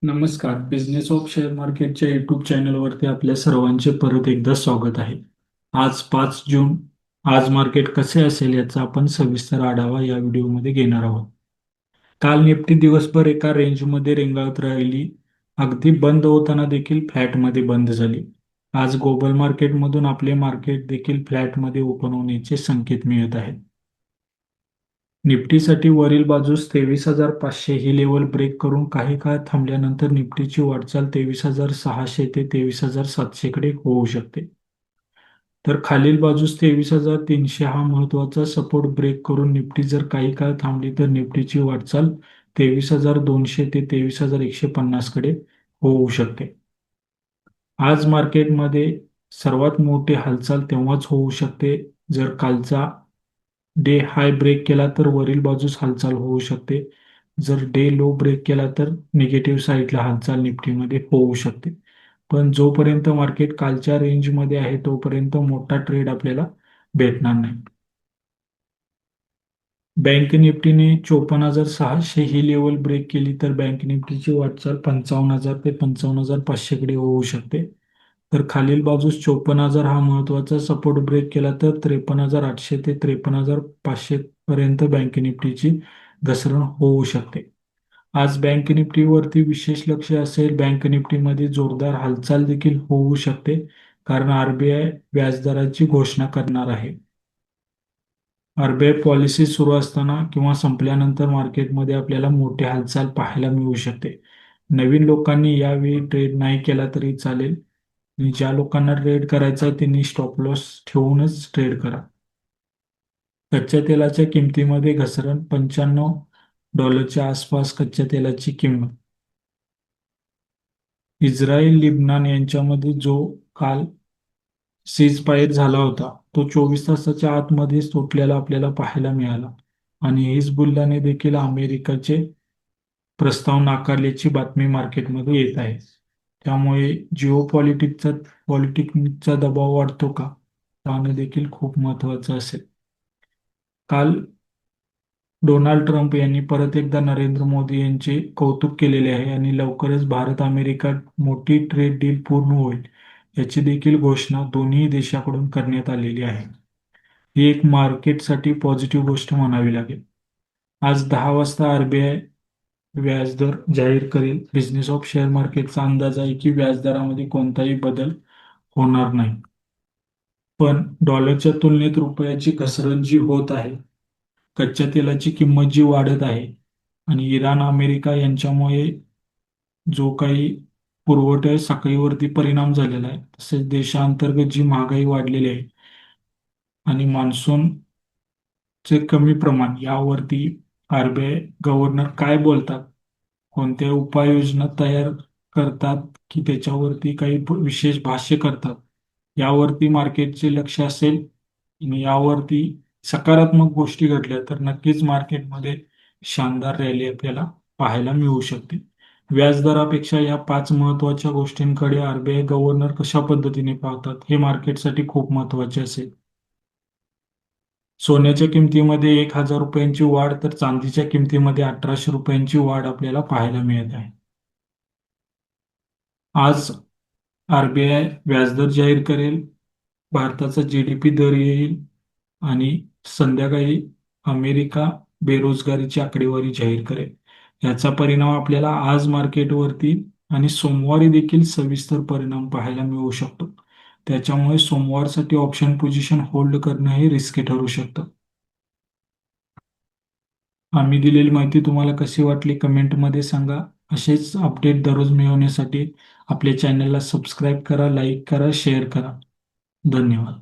नमस्कार. Business of share मार्केटच्या YouTube चॅनलवरती आपल्या सर्वांचे परत एकदा स्वागत आहे. आज 5 जून. आज मार्केट कसे असेल याचा आपण सविस्तर आढावा या व्हिडिओमध्ये घेणार आहोत. काल निफ्टी दिवसभर एका रेंजमध्ये रेंगाळत राहिली. अगदी बंद होताना देखील फ्लॅटमध्ये बंद झाली. आज ग्लोबल मार्केटमधून आपले मार्केट देखील फ्लॅटमध्ये ओपन होण्याचे संकेत मिळत आहेत. निफ्टीसाठी वरील बाजूस 23,500 ही लेवल ब्रेक करून काही काळ थांबल्यानंतर निफ्टीची वाटचाल 23,600 ते 23,700 कडे होऊ शकते. तर खालील बाजूस 23,300 हा महत्वाचा सपोर्ट ब्रेक करून निफ्टी जर काही काळ थांबली तर निफ्टीची वाटचाल 23,200 ते 23,150 कडे होऊ शकते. आज मार्केटमध्ये सर्वात मोठी हालचाल तेव्हाच होऊ शकते जर कालचा डे हाय ब्रेक केला तर वरील बाजूस हालचाल होऊ शकते. जर डे लो ब्रेक केला तर निगेटिव्ह साईडला हालचाल निफ्टीमध्ये होऊ शकते. पण जोपर्यंत मार्केट कालच्या रेंजमध्ये आहे तोपर्यंत मोठा ट्रेड आपल्याला भेटणार नाही. बँक निफ्टीने 54,600 ही लेवल ब्रेक केली तर बँक निफ्टीची वाटचाल 55,000 ते 55,500 कडे होऊ शकते. तर खालील बाजूस 54,000 हा महत्वाचा सपोर्ट ब्रेक केला तर 53,800 ते 53,500 पर्यंत बँक निफ्टीची घसरण होऊ शकते. आज बँक निफ्टीवरती विशेष लक्ष असेल. बँक निफ्टीमध्ये जोरदार हालचाल देखील होऊ शकते कारण आरबीआय व्याजदराची घोषणा करणार आहे. आरबीआय पॉलिसी सुरू असताना किंवा संपल्यानंतर मार्केटमध्ये आपल्याला मोठी हालचाल पाहायला मिळू शकते. नवीन लोकांनी यावेळी ट्रेड नाही केला तरी चालेल आणि ज्या लोकांना ट्रेड करायचा आहे त्यांनी स्टॉप लॉस ठेवूनच ट्रेड करा. कच्च्या तेलाच्या किमतीमध्ये घसरण. $95 आसपास कच्च्या तेलाची किंमत. इस्रायल लिबनान यांच्यामध्ये जो काल सीज फायर झाला होता तो 24 तासाच्या आतमध्ये सुटलेला आपल्याला पाहायला मिळाला आणि हिझबुल्लाने देखील अमेरिकेचे प्रस्ताव नाकारल्याची बातमी मार्केटमध्ये येत आहे. त्यामुळे जिओ पॉलिटिक्सचा दबाव वाढतो का, पाहणं देखील खूप महत्वाचं असेल. काल डोनाल्ड ट्रम्प यांनी परत एकदा नरेंद्र मोदी यांचे कौतुक केलेले आहे आणि लवकरच भारत अमेरिका मोठी ट्रेड डील पूर्ण होईल याची देखील घोषणा दोन्ही देशाकडून करण्यात आलेली आहे. ही एक मार्केटसाठी पॉझिटिव्ह गोष्ट म्हणावी लागेल. आज 10 वाजता आरबीआय व्याजदर जाहीर करेल. बिझनेस ऑफ शेअर मार्केटचा अंदाज आहे की व्याजदरामध्ये कोणताही बदल होणार नाही. पण डॉलरच्या तुलनेत रुपयाची घसरण जी होत आहे, कच्च्या तेलाची किंमत जी वाढत आहे आणि इराण अमेरिका यांच्यामुळे जो काही पुरवठा साखळीवरती परिणाम झालेला आहे, तसेच देशांतर्गत जी महागाई वाढलेली आहे आणि मान्सूनचे कमी प्रमाण यावरती आरबीआय गव्हर्नर काय बोलतात, कोणत्या उपाययोजना तयार करतात की त्याच्यावरती काही विशेष भाष्य करतात यावरती मार्केटचे लक्ष असेल. आणि यावरती सकारात्मक गोष्टी घडल्या तर नक्कीच मार्केटमध्ये शानदार रॅली आपल्याला पाहायला मिळू शकते. व्याजदरापेक्षा या 5 महत्वाच्या गोष्टींकडे आरबीआय गव्हर्नर कशा पद्धतीने पाहतात हे मार्केटसाठी खूप महत्वाचे असेल. सोन्याच्या किमतीमध्ये 1,000 रुपयांची वाढ तर चांदीच्या किमतीमध्ये 1,800 रुपयांची वाढ आपल्याला पाहायला मिळत आहे. आज आरबीआय व्याजदर जाहीर करेल, भारताचा जीडीपी दर येईल आणि संध्याकाळी अमेरिका बेरोजगारीची आकडेवारी जाहीर करेल. याचा परिणाम आपल्याला आज मार्केटवरती आणि सोमवारी देखील सविस्तर परिणाम पाहायला मिळू शकतो. त्याच्यामुळे सोमवारसाठी ऑप्शन पोझिशन होल्ड करणं हे रिस्की ठरू शकतं. आम्ही दिलेली माहिती तुम्हाला कशी वाटली कमेंटमध्ये सांगा. असेच अपडेट दररोज मिळवण्यासाठी आपल्या चॅनलला सबस्क्राईब करा, लाईक करा, शेअर करा. धन्यवाद.